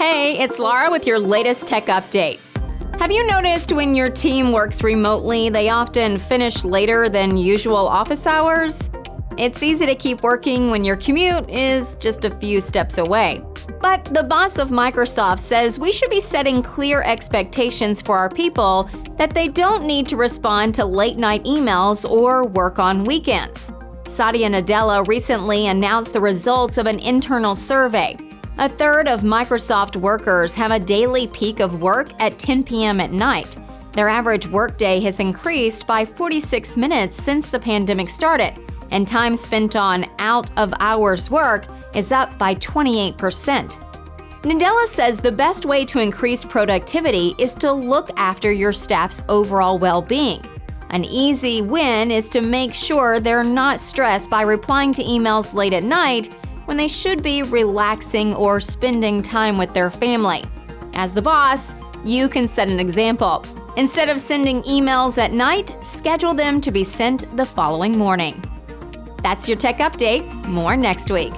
Hey, it's Laura with your latest tech update. Have you noticed when your team works remotely, they often finish later than usual office hours? It's easy to keep working when your commute is just a few steps away. But the boss of Microsoft says we should be setting clear expectations for our people that they don't need to respond to late-night emails or work on weekends. Satya Nadella recently announced the results of an internal survey. A third of Microsoft workers have a daily peak of work at 10 p.m. at night. Their average workday has increased by 46 minutes since the pandemic started, and time spent on out-of-hours work is up by 28%. Nadella says the best way to increase productivity is to look after your staff's overall well-being. An easy win is to make sure they're not stressed by replying to emails late at night when they should be relaxing or spending time with their family. As the boss, you can set an example. Instead of sending emails at night, schedule them to be sent the following morning. That's your tech update. More next week.